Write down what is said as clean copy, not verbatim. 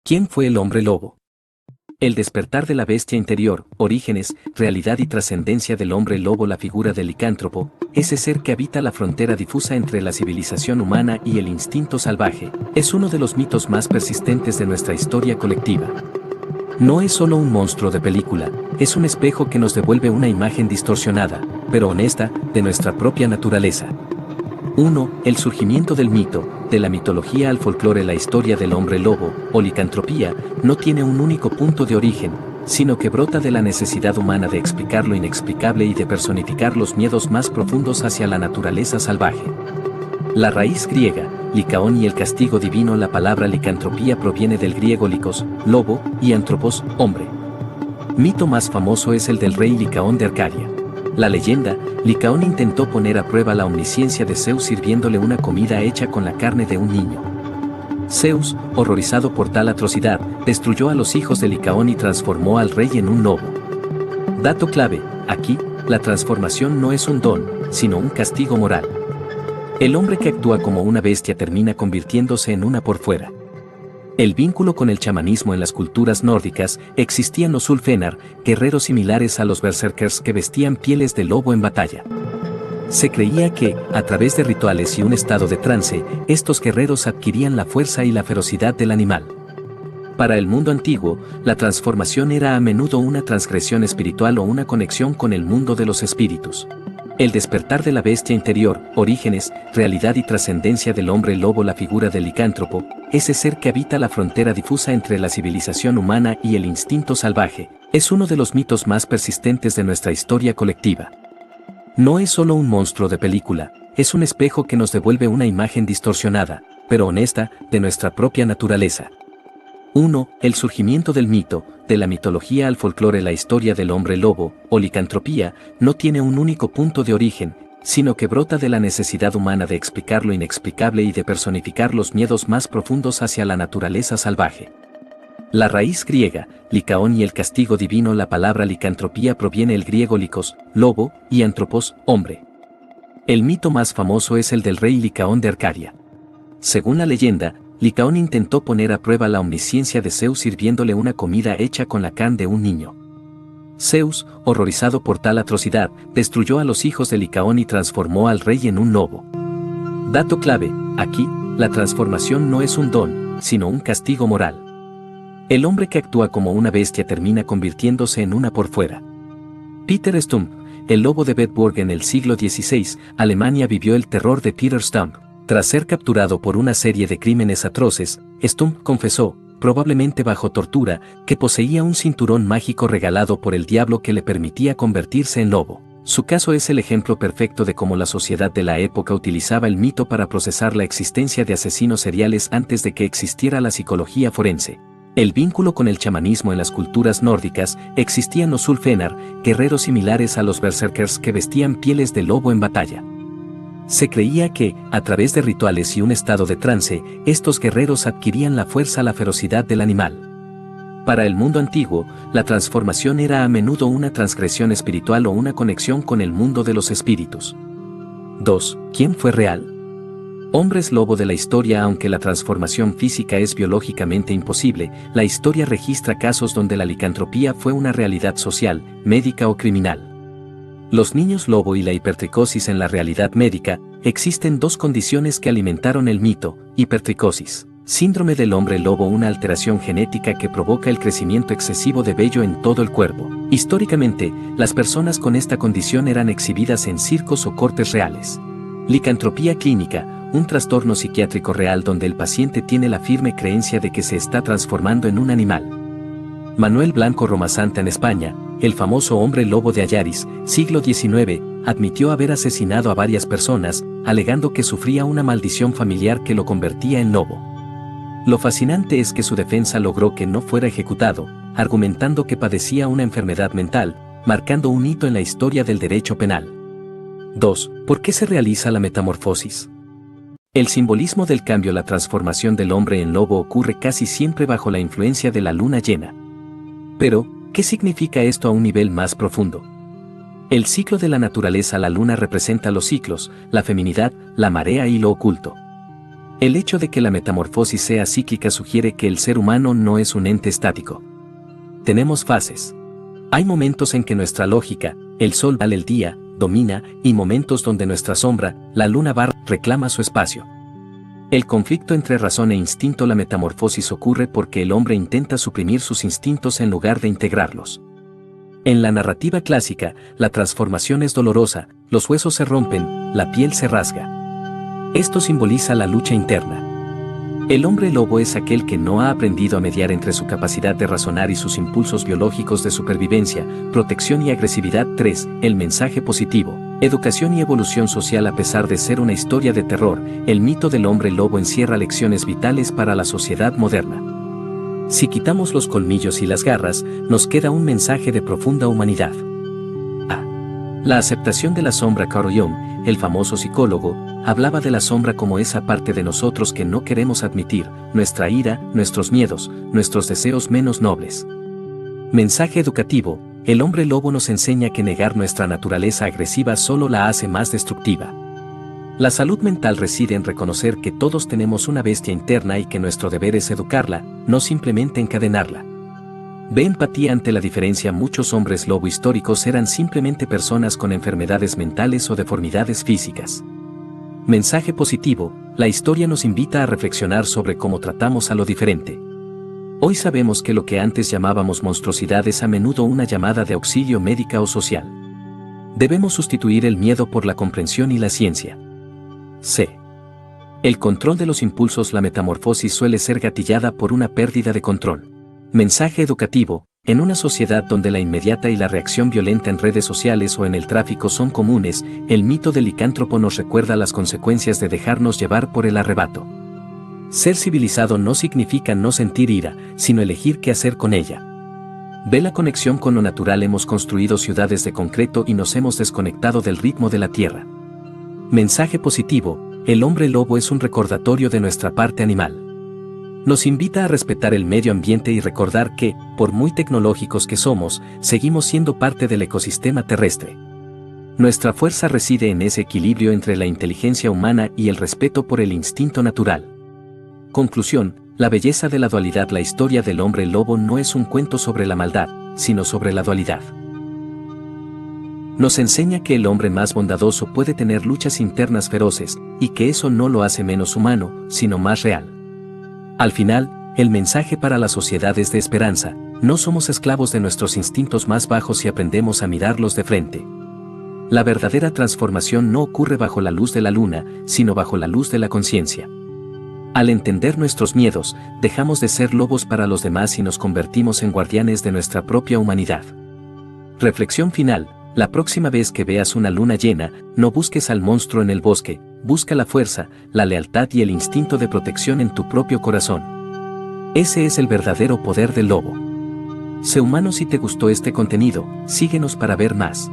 ¿Quién fue el hombre lobo? El despertar de la bestia interior, orígenes, realidad y trascendencia del hombre lobo. La figura del licántropo, ese ser que habita la frontera difusa entre la civilización humana y el instinto salvaje, es uno de los mitos más persistentes de nuestra historia colectiva. No es solo un monstruo de película, es un espejo que nos devuelve una imagen distorsionada, pero honesta, de nuestra propia naturaleza. 1. El surgimiento del mito, de la mitología al folclore. La historia del hombre lobo, o licantropía, no tiene un único punto de origen, sino que brota de la necesidad humana de explicar lo inexplicable y de personificar los miedos más profundos hacia la naturaleza salvaje. La raíz griega, licaón y el castigo divino. La palabra licantropía proviene del griego likos, lobo, y antropos, hombre. Mito más famoso es el del rey Licaón de Arcadia. La leyenda, Licaón intentó poner a prueba la omnisciencia de Zeus sirviéndole una comida hecha con la carne de un niño. Zeus, horrorizado por tal atrocidad, destruyó a los hijos de Licaón y transformó al rey en un lobo. Dato clave, aquí, la transformación no es un don, sino un castigo moral. El hombre que actúa como una bestia termina convirtiéndose en una por fuera. El vínculo con el chamanismo. En las culturas nórdicas existían los Ulfenar, guerreros similares a los berserkers que vestían pieles de lobo en batalla. Se creía que, a través de rituales y un estado de trance, estos guerreros adquirían la fuerza y la ferocidad del animal. Para el mundo antiguo, la transformación era a menudo una transgresión espiritual o una conexión con el mundo de los espíritus. El despertar de la bestia interior, orígenes, realidad y trascendencia del hombre lobo. La figura del licántropo, ese ser que habita la frontera difusa entre la civilización humana y el instinto salvaje, es uno de los mitos más persistentes de nuestra historia colectiva. No es solo un monstruo de película, es un espejo que nos devuelve una imagen distorsionada, pero honesta, de nuestra propia naturaleza. 1. El surgimiento del mito, de la mitología al folclore. La historia del hombre lobo, o licantropía, no tiene un único punto de origen, sino que brota de la necesidad humana de explicar lo inexplicable y de personificar los miedos más profundos hacia la naturaleza salvaje. La raíz griega, licaón y el castigo divino. La palabra licantropía proviene del griego likos, lobo, y antropos, hombre. El mito más famoso es el del rey Licaón de Arcadia. Según la leyenda, Licaón intentó poner a prueba la omnisciencia de Zeus sirviéndole una comida hecha con la carne de un niño. Zeus, horrorizado por tal atrocidad, destruyó a los hijos de Licaón y transformó al rey en un lobo. Dato clave, aquí, la transformación no es un don, sino un castigo moral. El hombre que actúa como una bestia termina convirtiéndose en una por fuera. Peter Stump, el lobo de Bedburg. En el siglo XVI, Alemania vivió el terror de Peter Stump. Tras ser capturado por una serie de crímenes atroces, Stump confesó, probablemente bajo tortura, que poseía un cinturón mágico regalado por el diablo que le permitía convertirse en lobo. Su caso es el ejemplo perfecto de cómo la sociedad de la época utilizaba el mito para procesar la existencia de asesinos seriales antes de que existiera la psicología forense. El vínculo con el chamanismo. En las culturas nórdicas existían los Ulfenar, guerreros similares a los berserkers que vestían pieles de lobo en batalla. Se creía que, a través de rituales y un estado de trance, estos guerreros adquirían la fuerza y la ferocidad del animal. Para el mundo antiguo, la transformación era a menudo una transgresión espiritual o una conexión con el mundo de los espíritus. 2. ¿Quién fue real? Hombres lobo de la historia. Aunque la transformación física es biológicamente imposible, la historia registra casos donde la licantropía fue una realidad social, médica o criminal. Los niños lobo y la hipertricosis. En la realidad médica, existen dos condiciones que alimentaron el mito: hipertricosis, síndrome del hombre lobo, una alteración genética que provoca el crecimiento excesivo de vello en todo el cuerpo. Históricamente, las personas con esta condición eran exhibidas en circos o cortes reales. Licantropía clínica, un trastorno psiquiátrico real donde el paciente tiene la firme creencia de que se está transformando en un animal. Manuel Blanco Romasanta. En España, el famoso hombre lobo de Ayaris, siglo XIX, admitió haber asesinado a varias personas, alegando que sufría una maldición familiar que lo convertía en lobo. Lo fascinante es que su defensa logró que no fuera ejecutado, argumentando que padecía una enfermedad mental, marcando un hito en la historia del derecho penal. 2. ¿Por qué se realiza la metamorfosis? El simbolismo del cambio. La transformación del hombre en lobo ocurre casi siempre bajo la influencia de la luna llena. Pero, ¿qué significa esto a un nivel más profundo? El ciclo de la naturaleza. La luna representa los ciclos, la feminidad, la marea y lo oculto. El hecho de que la metamorfosis sea cíclica sugiere que el ser humano no es un ente estático. Tenemos fases. Hay momentos en que nuestra lógica, el sol vale el día, domina, y momentos donde nuestra sombra, la luna reclama su espacio. El conflicto entre razón e instinto. La metamorfosis ocurre porque el hombre intenta suprimir sus instintos en lugar de integrarlos. En la narrativa clásica, la transformación es dolorosa, los huesos se rompen, la piel se rasga. Esto simboliza la lucha interna. El hombre lobo es aquel que no ha aprendido a mediar entre su capacidad de razonar y sus impulsos biológicos de supervivencia, protección y agresividad. 3. El mensaje positivo. Educación y evolución social. A pesar de ser una historia de terror, el mito del hombre lobo encierra lecciones vitales para la sociedad moderna. Si quitamos los colmillos y las garras, nos queda un mensaje de profunda humanidad. A. La aceptación de la sombra. Carl Jung, el famoso psicólogo, hablaba de la sombra como esa parte de nosotros que no queremos admitir, nuestra ira, nuestros miedos, nuestros deseos menos nobles. Mensaje educativo. El hombre lobo nos enseña que negar nuestra naturaleza agresiva solo la hace más destructiva. La salud mental reside en reconocer que todos tenemos una bestia interna y que nuestro deber es educarla, no simplemente encadenarla. Ve empatía ante la diferencia. Muchos hombres lobo históricos eran simplemente personas con enfermedades mentales o deformidades físicas. Mensaje positivo. La historia nos invita a reflexionar sobre cómo tratamos a lo diferente. Hoy sabemos que lo que antes llamábamos monstruosidad es a menudo una llamada de auxilio médica o social. Debemos sustituir el miedo por la comprensión y la ciencia. C. El control de los impulsos. La metamorfosis suele ser gatillada por una pérdida de control. Mensaje educativo. En una sociedad donde la inmediata y la reacción violenta en redes sociales o en el tráfico son comunes, el mito del licántropo nos recuerda las consecuencias de dejarnos llevar por el arrebato. Ser civilizado no significa no sentir ira, sino elegir qué hacer con ella. Ve la conexión con lo natural. Hemos construido ciudades de concreto y nos hemos desconectado del ritmo de la tierra. Mensaje positivo. El hombre lobo es un recordatorio de nuestra parte animal. Nos invita a respetar el medio ambiente y recordar que, por muy tecnológicos que somos, seguimos siendo parte del ecosistema terrestre. Nuestra fuerza reside en ese equilibrio entre la inteligencia humana y el respeto por el instinto natural. Conclusión. La belleza de la dualidad. La historia del hombre lobo no es un cuento sobre la maldad, sino sobre la dualidad. Nos enseña que el hombre más bondadoso puede tener luchas internas feroces, y que eso no lo hace menos humano, sino más real. Al final, el mensaje para la sociedad es de esperanza. No somos esclavos de nuestros instintos más bajos si aprendemos a mirarlos de frente. La verdadera transformación no ocurre bajo la luz de la luna, sino bajo la luz de la conciencia. Al entender nuestros miedos, dejamos de ser lobos para los demás y nos convertimos en guardianes de nuestra propia humanidad. Reflexión final. La próxima vez que veas una luna llena, no busques al monstruo en el bosque, busca la fuerza, la lealtad y el instinto de protección en tu propio corazón. Ese es el verdadero poder del lobo. Sé humano. Si te gustó este contenido, síguenos para ver más.